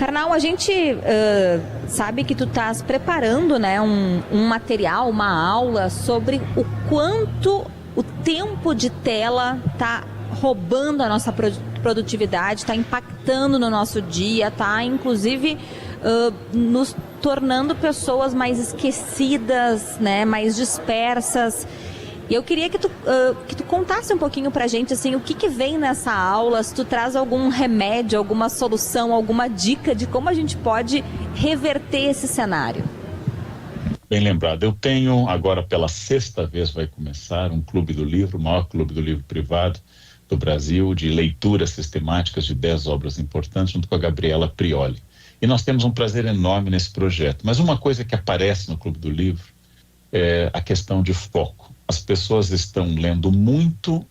Karnal, a gente sabe que tu estás preparando, né, um material, uma aula sobre o quanto o tempo de tela está roubando a nossa produtividade, está impactando no nosso dia, está inclusive nos tornando pessoas mais esquecidas, né, mais dispersas. E eu queria que tu contasse um pouquinho pra gente, assim, o que vem nessa aula, se tu traz algum remédio, alguma solução, alguma dica de como a gente pode reverter esse cenário. Bem lembrado. Eu tenho, agora pela 6ª vez vai começar, um clube do livro, o maior clube do livro privado do Brasil, de leituras sistemáticas de 10 obras importantes, junto com a Gabriela Prioli. E nós temos um prazer enorme nesse projeto. Mas uma coisa que aparece no clube do livro é a questão de foco. As pessoas estão lendo muito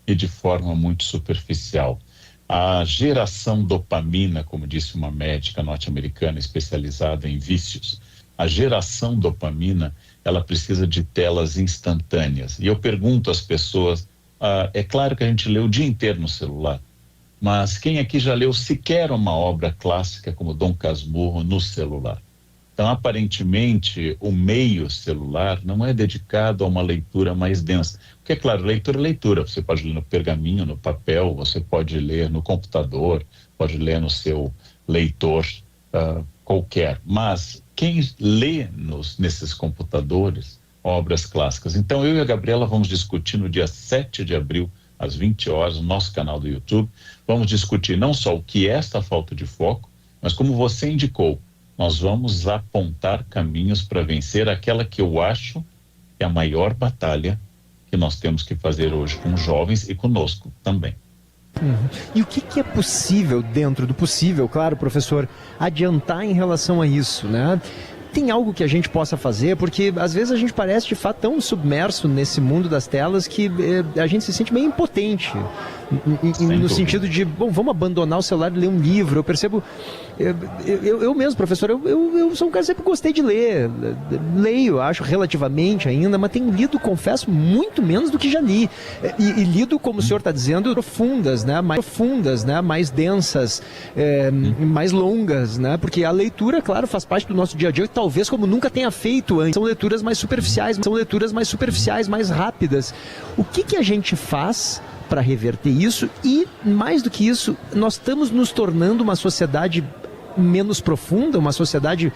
e de forma muito superficial. A geração dopamina, como disse uma médica norte-americana especializada em vícios, a geração dopamina, ela precisa de telas instantâneas. E eu pergunto às pessoas, é claro que a gente lê o dia inteiro no celular, mas quem aqui já leu sequer uma obra clássica como Dom Casmurro no celular? Então, aparentemente, o meio celular não é dedicado a uma leitura mais densa. Porque, é claro, leitura é leitura. Você pode ler no pergaminho, no papel, você pode ler no computador, pode ler no seu leitor qualquer. Mas quem lê nesses computadores obras clássicas? Então, eu e a Gabriela vamos discutir no dia 7 de abril, às 20 horas, no nosso canal do YouTube. Vamos discutir não só o que é esta falta de foco, mas como você indicou, nós vamos apontar caminhos para vencer aquela que eu acho que é a maior batalha que nós temos que fazer hoje com os jovens e conosco também. E o que é possível, dentro do possível, claro, professor, adiantar em relação a isso, né? Tem algo que a gente possa fazer, porque às vezes a gente parece de fato tão submerso nesse mundo das telas que a gente se sente meio impotente, no sentido de, bom, vamos abandonar o celular e ler um livro. Eu percebo, eu mesmo, professor, eu sou um cara que sempre gostei de ler, leio, acho relativamente ainda, mas tenho lido, confesso, muito menos do que já li, e lido, como o senhor está dizendo, profundas, né, mais densas, mais longas, né, porque a leitura, claro, faz parte do nosso dia a dia, talvez como nunca tenha feito antes. São leituras mais superficiais, mais rápidas. O que a gente faz para reverter isso? E, mais do que isso, nós estamos nos tornando uma sociedade menos profunda, uma sociedade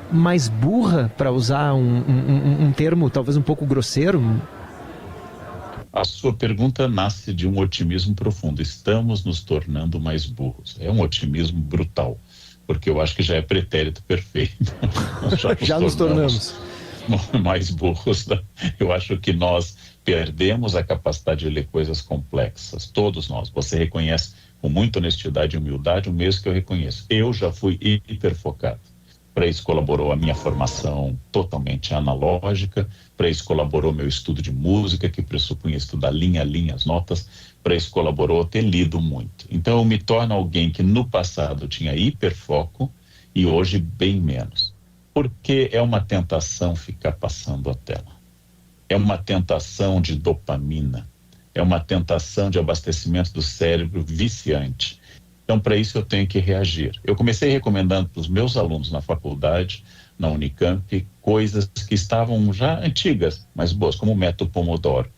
mais burra, para usar um termo talvez um pouco grosseiro? A sua pergunta nasce de um otimismo profundo. Estamos nos tornando mais burros. É um otimismo brutal, porque eu acho que já é pretérito perfeito. Já nos tornamos mais burros. Eu acho que nós perdemos a capacidade de ler coisas complexas, todos nós. Você reconhece com muita honestidade e humildade o mesmo que eu reconheço. Eu já fui hiperfocado. Para isso colaborou a minha formação totalmente analógica, para isso colaborou meu estudo de música, que pressupunha estudar linha a linha as notas, para isso colaborou ter lido muito. Então eu me torno alguém que no passado tinha hiperfoco e hoje bem menos. Porque é uma tentação ficar passando a tela. É uma tentação de dopamina. É uma tentação de abastecimento do cérebro viciante. Então, para isso, eu tenho que reagir. Eu comecei recomendando para os meus alunos na faculdade, na Unicamp, coisas que estavam já antigas, mas boas, como o método Pomodoro.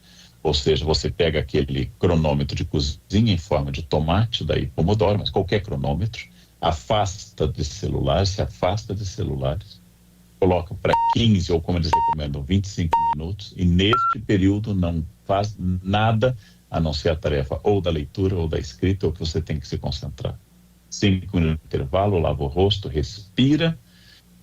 Ou seja, você pega aquele cronômetro de cozinha em forma de tomate, daí Pomodoro, mas qualquer cronômetro, afasta de celulares, se afasta de celulares, coloca para 15, ou como eles recomendam, 25 minutos, e neste período não faz nada a não ser a tarefa ou da leitura ou da escrita, ou que você tem que se concentrar. 5 minutos de intervalo, lava o rosto, respira,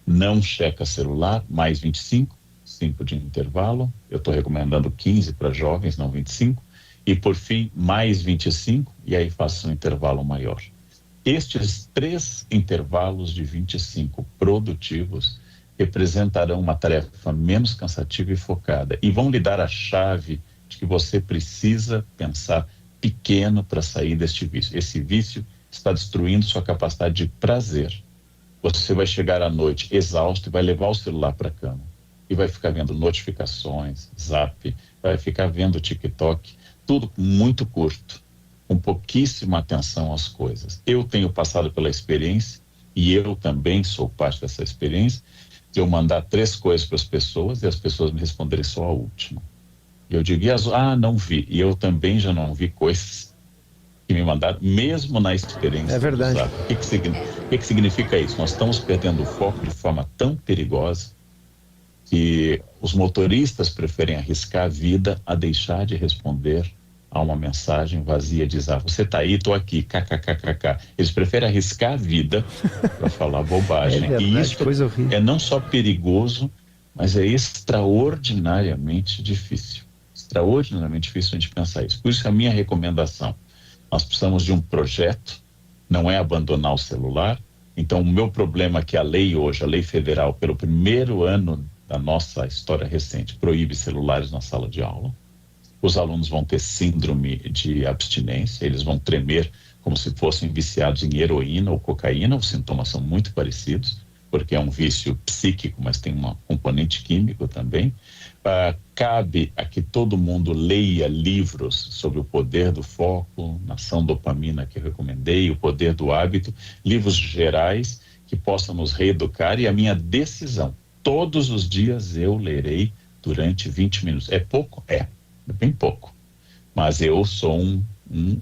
não checa celular, mais 25, 5 de intervalo, eu estou recomendando 15 para jovens, não 25, e por fim, mais 25, e aí faça um intervalo maior. Estes 3 intervalos de 25 produtivos representarão uma tarefa menos cansativa e focada, e vão lhe dar a chave de que você precisa pensar pequeno para sair deste vício. Esse vício está destruindo sua capacidade de prazer. Você vai chegar à noite exausto e vai levar o celular para a cama e vai ficar vendo notificações, zap, vai ficar vendo TikTok, tudo muito curto, com pouquíssima atenção às coisas. Eu tenho passado pela experiência e eu também sou parte dessa experiência, de eu mandar 3 coisas para as pessoas e as pessoas me responderem só a última. E eu digo, não vi. E eu também já não vi coisas que me mandaram, mesmo na experiência. É verdade. O que significa isso? Nós estamos perdendo o foco de forma tão perigosa que os motoristas preferem arriscar a vida a deixar de responder a uma mensagem vazia, dizer, você está aí, estou aqui, kkkk. Eles preferem arriscar a vida para falar bobagem. É verdade, e isso coisa horrível. é não só perigoso, mas é extraordinariamente difícil. Extraordinariamente difícil a gente pensar isso. Por isso a minha recomendação, nós precisamos de um projeto, não é abandonar o celular. Então o meu problema é que a lei hoje, a lei federal, pelo primeiro ano da nossa história recente, proíbe celulares na sala de aula. Os alunos vão ter síndrome de abstinência, eles vão tremer como se fossem viciados em heroína ou cocaína, os sintomas são muito parecidos, porque é um vício psíquico, mas tem um componente químico também. Cabe a que todo mundo leia livros sobre o poder do foco, Nação Dopamina, que eu recomendei, o poder do hábito, livros gerais que possam nos reeducar, e a minha decisão, todos os dias eu lerei durante 20 minutos. É pouco? É bem pouco, mas eu sou um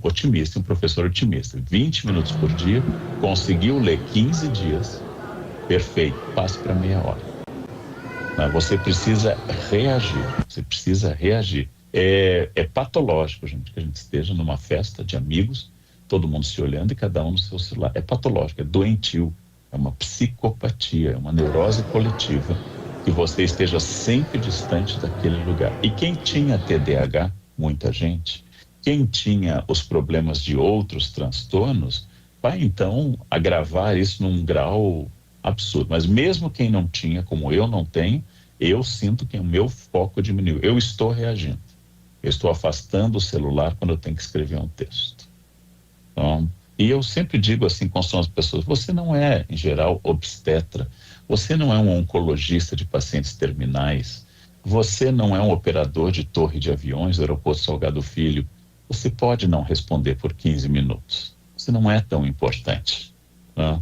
otimista, um professor otimista. 20 minutos por dia, conseguiu ler 15 dias, perfeito, passe para meia hora. Mas você precisa reagir. É patológico, gente, que a gente esteja numa festa de amigos, todo mundo se olhando e cada um no seu celular. É patológico, é doentio, é uma psicopatia, é uma neurose coletiva, que você esteja sempre distante daquele lugar. E quem tinha TDAH, muita gente, quem tinha os problemas de outros transtornos, vai então agravar isso num grau absurdo. Mas mesmo quem não tinha, como eu não tenho, eu sinto que o meu foco diminuiu. Eu estou reagindo. Eu estou afastando o celular quando eu tenho que escrever um texto. Então, e eu sempre digo assim com as pessoas, você não é, em geral, obstetra, você não é um oncologista de pacientes terminais, você não é um operador de torre de aviões do aeroporto Salgado Filho, você pode não responder por 15 minutos, você não é tão importante. Né?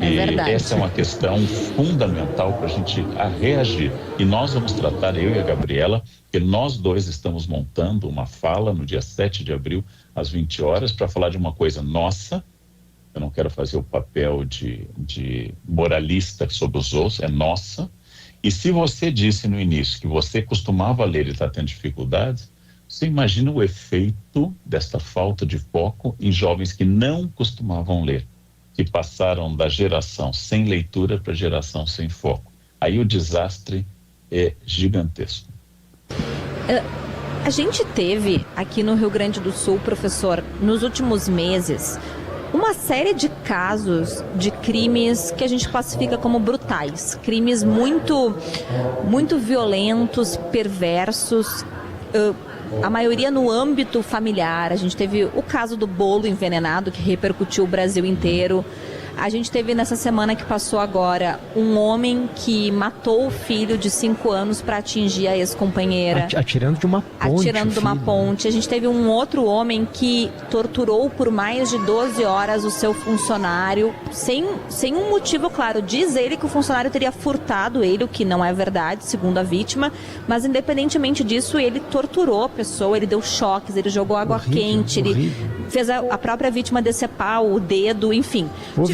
É verdade. Essa é uma questão fundamental para a gente reagir, e nós vamos tratar, eu e a Gabriela, que nós dois estamos montando uma fala no dia 7 de abril, às 20 horas, para falar de uma coisa nossa. Eu não quero fazer o papel de moralista sobre os outros, é nossa. E se você disse no início que você costumava ler e está tendo dificuldades, você imagina o efeito desta falta de foco em jovens que não costumavam ler, que passaram da geração sem leitura para a geração sem foco. Aí o desastre é gigantesco. A gente teve aqui no Rio Grande do Sul, professor, nos últimos meses, uma série de casos de crimes que a gente classifica como brutais, crimes muito violentos, perversos, a maioria no âmbito familiar. A gente teve o caso do bolo envenenado, que repercutiu o Brasil inteiro. A gente teve nessa semana que passou agora um homem que matou o filho de 5 anos para atingir a ex-companheira. Atirando de uma ponte. Atirando de uma ponte. A gente teve um outro homem que torturou por mais de 12 horas o seu funcionário, sem um motivo claro. Diz ele que o funcionário teria furtado ele, o que não é verdade, segundo a vítima, mas independentemente disso, ele torturou a pessoa, ele deu choques, ele jogou água quente, ele fez a própria vítima decepar o dedo, enfim.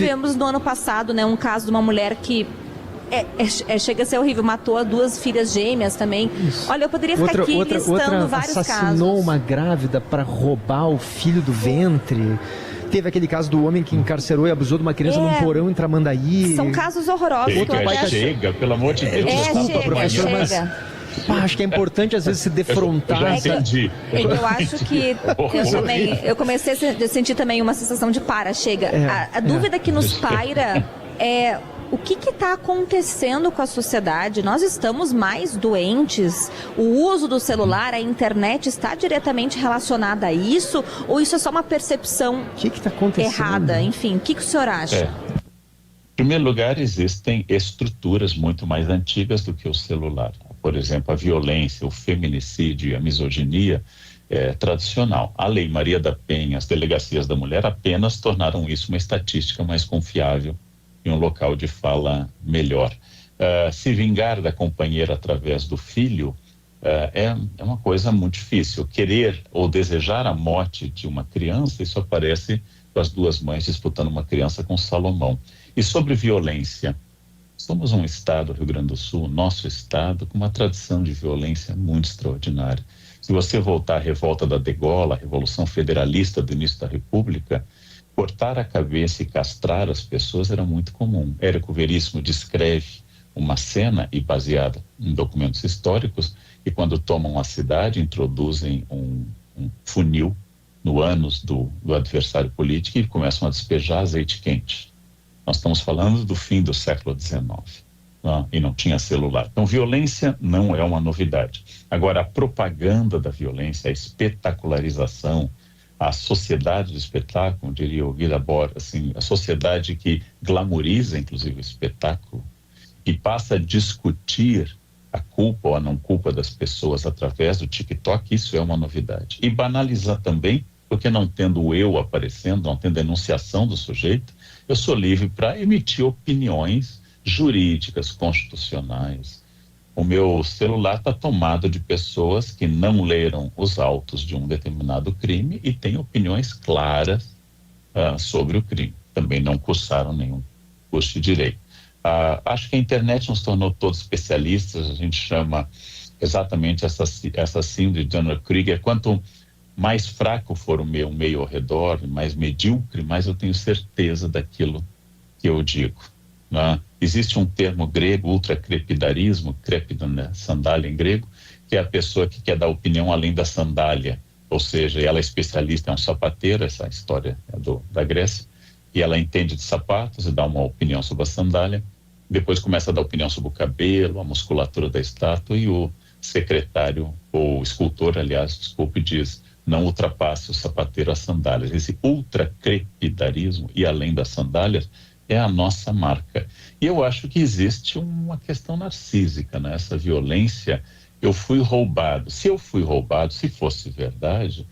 Tivemos no ano passado, né, um caso de uma mulher que chega a ser horrível, matou 2 filhas gêmeas também. Isso. Olha, eu poderia ficar aqui listando vários casos. Assassinou uma grávida para roubar o filho do ventre. Teve aquele caso do homem que encarcerou e abusou de uma criança num porão em Tramandaí. São casos horrorosos. Chega, pelo amor de Deus. Desculpa, professor, mas acho que é importante às vezes se defrontar. Eu acho que eu comecei a sentir também uma sensação de chega. A dúvida que nos paira é o que está acontecendo com a sociedade. Nós estamos mais doentes? O uso do celular, a internet está diretamente relacionada a isso? Ou isso é só uma percepção tá acontecendo? Errada? Enfim, o que o senhor acha? Em primeiro lugar, existem estruturas muito mais antigas do que o celular. Por exemplo, a violência, o feminicídio e a misoginia é tradicional. A Lei Maria da Penha, as delegacias da mulher apenas tornaram isso uma estatística mais confiável e um local de fala melhor. Se vingar da companheira através do filho é uma coisa muito difícil. Querer ou desejar a morte de uma criança, isso aparece com as duas mães disputando uma criança com Salomão. E sobre violência, somos um estado, Rio Grande do Sul, nosso estado, com uma tradição de violência muito extraordinária. Se você voltar à revolta da degola, a Revolução Federalista do início da República, cortar a cabeça e castrar as pessoas era muito comum. Érico Veríssimo descreve uma cena, e baseada em documentos históricos, que quando tomam a cidade, introduzem um funil no ânus do adversário político e começam a despejar azeite quente. Nós estamos falando do fim do século XIX, e não tinha celular. Então, violência não é uma novidade. Agora, a propaganda da violência, a espetacularização, a sociedade do espetáculo, diria o Guy Debord, assim, a sociedade que glamoriza, inclusive, o espetáculo, e passa a discutir a culpa ou a não culpa das pessoas através do TikTok, isso é uma novidade. E banalizar também, porque não tendo o eu aparecendo, não tendo enunciação do sujeito, eu sou livre para emitir opiniões jurídicas, constitucionais. O meu celular está tomado de pessoas que não leram os autos de um determinado crime e têm opiniões claras sobre o crime. Também não cursaram nenhum curso de direito. Acho que a internet nos tornou todos especialistas. A gente chama exatamente essa síndrome de Dunning-Kruger. Quanto mais fraco for o meu meio ao redor, mais medíocre, mais eu tenho certeza daquilo que eu digo, né? Existe um termo grego, ultracrepidarismo, crepidon, né? Sandália em grego, que é a pessoa que quer dar opinião além da sandália, ou seja, ela é especialista, é um sapateiro, essa história é da Grécia, e ela entende de sapatos e dá uma opinião sobre a sandália, depois começa a dar opinião sobre o cabelo, a musculatura da estátua, e o secretário, ou escultor, aliás, desculpe, diz: não ultrapasse o sapateiro as sandálias. Esse ultracrepidarismo e além das sandálias é a nossa marca. E eu acho que existe uma questão narcísica, né? Essa violência, eu fui roubado. Se eu fui roubado, se fosse verdade,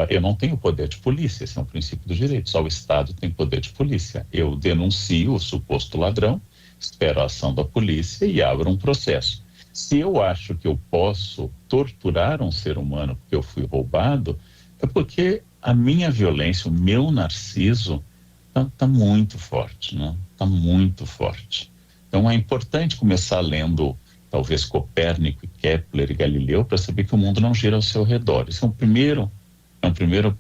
eu não tenho poder de polícia, esse é um princípio do direito, só o Estado tem poder de polícia. Eu denuncio o suposto ladrão, espero a ação da polícia e abro um processo. Se eu acho que eu posso torturar um ser humano porque eu fui roubado, é porque a minha violência, o meu narciso, está muito forte, né? Está muito forte. Então é importante começar lendo, talvez, Copérnico, Kepler e Galileu, para saber que o mundo não gira ao seu redor. Isso é um primeiro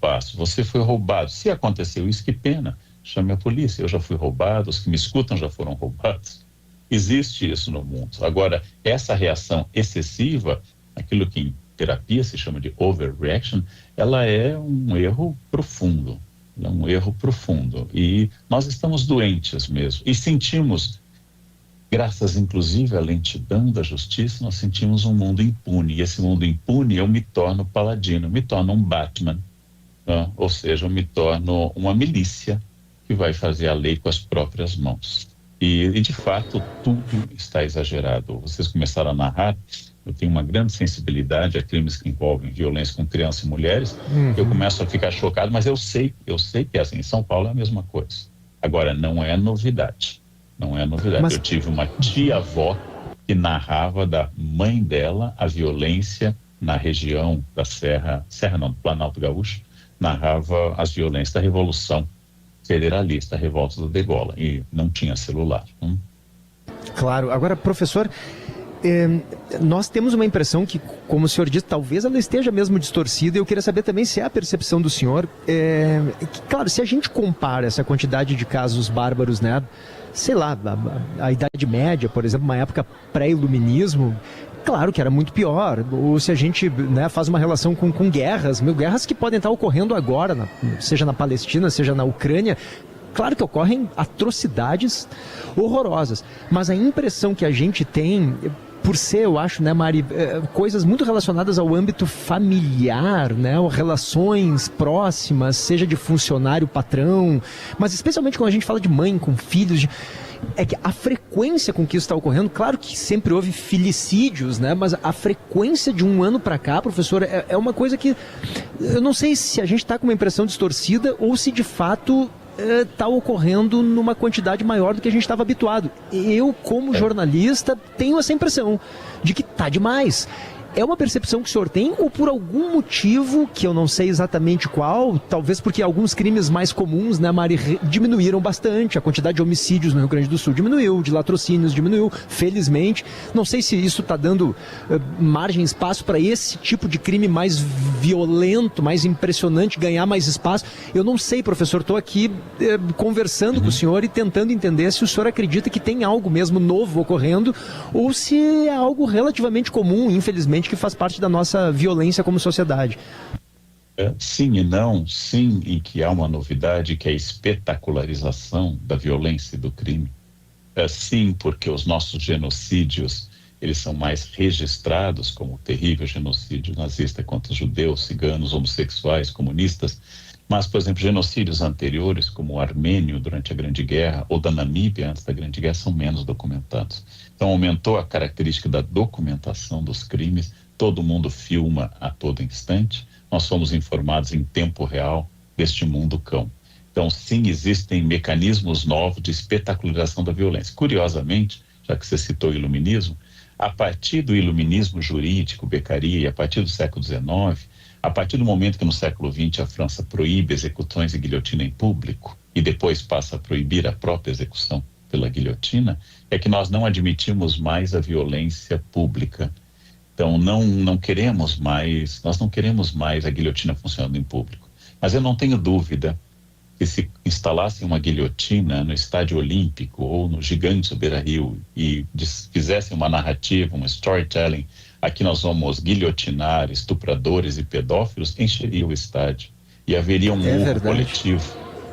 passo. Você foi roubado. Se aconteceu isso, que pena. Chame a polícia. Eu já fui roubado, os que me escutam já foram roubados. Existe isso no mundo. Agora, essa reação excessiva, aquilo que em terapia se chama de overreaction, ela é um erro profundo. É um erro profundo. E nós estamos doentes mesmo. E sentimos, graças inclusive à lentidão da justiça, nós sentimos um mundo impune. E esse mundo impune, eu me torno paladino, me torno um Batman. Né? Ou seja, eu me torno uma milícia que vai fazer a lei com as próprias mãos. E de fato, tudo está exagerado. Vocês começaram a narrar, eu tenho uma grande sensibilidade a crimes que envolvem violência com crianças e mulheres. Eu começo a ficar chocado, mas eu sei que é assim. Em São Paulo é a mesma coisa. Agora, não é novidade. Não é novidade. Mas... eu tive uma tia-avó que narrava da mãe dela a violência na região da do Planalto Gaúcho, narrava as violências da Revolução Federalista, a revolta da degola, e não tinha celular. Claro. Agora, professor, nós temos uma impressão que, como o senhor disse, talvez ela esteja mesmo distorcida, e eu queria saber também se é a percepção do senhor, que, claro, se a gente compara essa quantidade de casos bárbaros, né, sei lá, a Idade Média, por exemplo, uma época pré-iluminismo, claro que era muito pior. Ou se a gente, né, faz uma relação com guerras, guerras que podem estar ocorrendo agora, seja na Palestina, seja na Ucrânia, claro que ocorrem atrocidades horrorosas, mas a impressão que a gente tem, por ser, eu acho, né, Mari, coisas muito relacionadas ao âmbito familiar, né, relações próximas, seja de funcionário, patrão, mas especialmente quando a gente fala de mãe com filhos, é que a frequência com que isso está ocorrendo, claro que sempre houve filicídios, né? Mas a frequência de um ano para cá, professor, é uma coisa que eu não sei se a gente está com uma impressão distorcida ou se de fato está ocorrendo numa quantidade maior do que a gente estava habituado. Eu, como jornalista, tenho essa impressão de que está demais. É uma percepção que o senhor tem ou por algum motivo, que eu não sei exatamente qual, talvez porque alguns crimes mais comuns, né, Mari, diminuíram bastante, a quantidade de homicídios no Rio Grande do Sul diminuiu, de latrocínios diminuiu, felizmente. Não sei se isso está dando margem, espaço para esse tipo de crime mais violento, mais impressionante, ganhar mais espaço. Eu não sei, professor, estou aqui conversando com o senhor e tentando entender se o senhor acredita que tem algo mesmo novo ocorrendo ou se é algo relativamente comum, infelizmente, que faz parte da nossa violência como sociedade. Sim e não. Sim, em que há uma novidade, que é a espetacularização da violência e do crime. Sim, porque os nossos genocídios, eles são mais registrados, como o terrível genocídio nazista contra os judeus, ciganos, homossexuais, comunistas. Mas, por exemplo, genocídios anteriores, como o armênio durante a Grande Guerra, ou da Namíbia antes da Grande Guerra, são menos documentados. Então, aumentou a característica da documentação dos crimes, todo mundo filma a todo instante, nós somos informados em tempo real deste mundo cão. Então, sim, existem mecanismos novos de espetacularização da violência. Curiosamente, já que você citou o iluminismo, a partir do iluminismo jurídico, Beccaria, e a partir do século XIX, a partir do momento que no século XX a França proíbe execuções e guilhotina em público e depois passa a proibir a própria execução pela guilhotina, é que nós não admitimos mais a violência pública. Então nós não queremos mais a guilhotina funcionando em público. Mas eu não tenho dúvida que se instalassem uma guilhotina no Estádio Olímpico ou no gigante Beira-Rio e fizessem uma narrativa, um storytelling, aqui nós vamos guilhotinar estupradores e pedófilos, encheria o estádio e haveria um urro coletivo.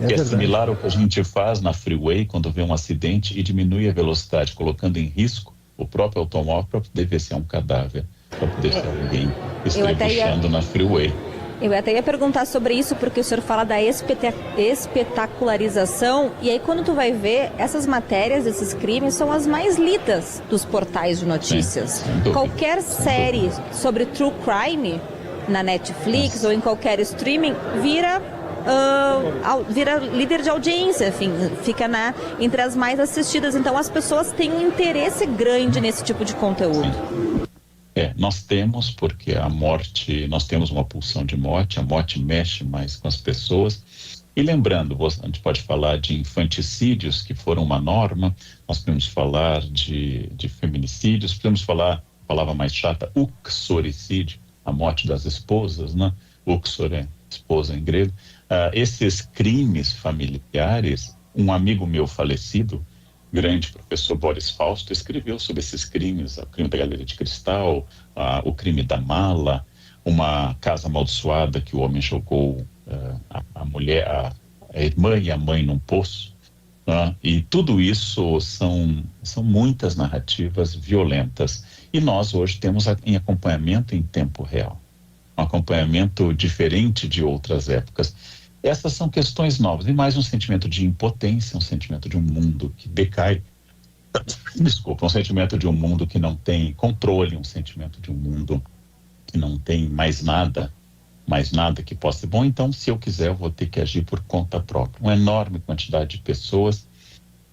É similar ao que a gente faz na freeway quando vê um acidente e diminui a velocidade, colocando em risco o próprio automóvel para poder ver se é um cadáver, para poder ser alguém estrebuchando na freeway. Eu até ia perguntar sobre isso, porque o senhor fala da espetacularização, e aí quando tu vai ver, essas matérias, esses crimes, são as mais lidas dos portais de notícias. Qualquer série sobre true crime na Netflix ou em qualquer streaming vira líder de audiência, enfim, fica entre as mais assistidas. Então as pessoas têm um interesse grande nesse tipo de conteúdo. Nós temos, porque a morte, nós temos uma pulsão de morte, a morte mexe mais com as pessoas. E lembrando, a gente pode falar de infanticídios, que foram uma norma, nós podemos falar de feminicídios, podemos falar, a palavra mais chata, uxoricídio, a morte das esposas, né? Uxor é esposa em grego. Esses crimes familiares, um amigo meu falecido, grande professor Boris Fausto, escreveu sobre esses crimes, o crime da Galeria de Cristal, o crime da mala, uma casa amaldiçoada que o homem jogou a mulher, a irmã e a mãe num poço, e tudo isso são muitas narrativas violentas. E nós hoje temos em acompanhamento em tempo real, um acompanhamento diferente de outras épocas. Essas são questões novas, e mais um sentimento de impotência, um sentimento de um mundo que decai, um sentimento de um mundo que não tem controle, um sentimento de um mundo que não tem mais nada que possa ser bom. Então, se eu quiser, eu vou ter que agir por conta própria. Uma enorme quantidade de pessoas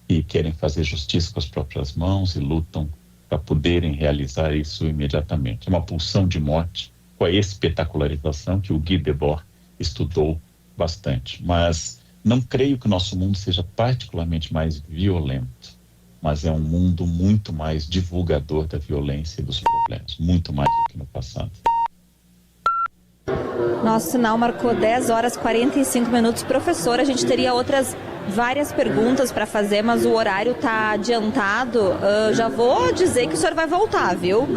que querem fazer justiça com as próprias mãos e lutam para poderem realizar isso imediatamente. É uma pulsão de morte com a espetacularização que o Guy Debord estudou bastante, mas não creio que o nosso mundo seja particularmente mais violento, mas é um mundo muito mais divulgador da violência e dos problemas, muito mais do que no passado. Nosso sinal marcou 10 horas e 45 minutos. Professor, a gente teria várias perguntas para fazer, mas o horário está adiantado. Já vou dizer que o senhor vai voltar, viu?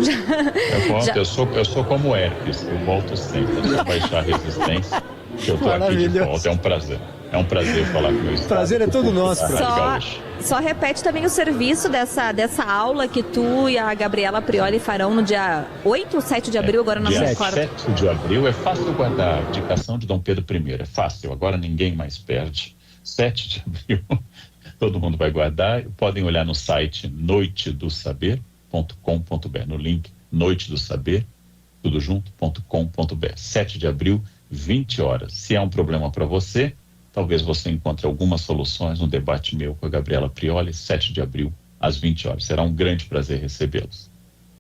Eu sou como herpes, eu volto sempre, para baixar a resistência. Eu estou aqui de volta, é um prazer. É um prazer falar com você. O prazer é todo nosso. Só repete também o serviço dessa aula que tu e a Gabriela Prioli farão no dia 8 ou 7 de abril, agora não me recordo. 7 de abril, é fácil guardar a indicação de Dom Pedro I, é fácil, agora ninguém mais perde. 7 de abril, todo mundo vai guardar, podem olhar no site noitedosaber.com.br, no link noitedosaber, tudo junto.com.br. 7 de abril, 20 horas. Se é um problema para você, talvez você encontre algumas soluções no debate meu com a Gabriela Prioli, 7 de abril, às 20 horas. Será um grande prazer recebê-los.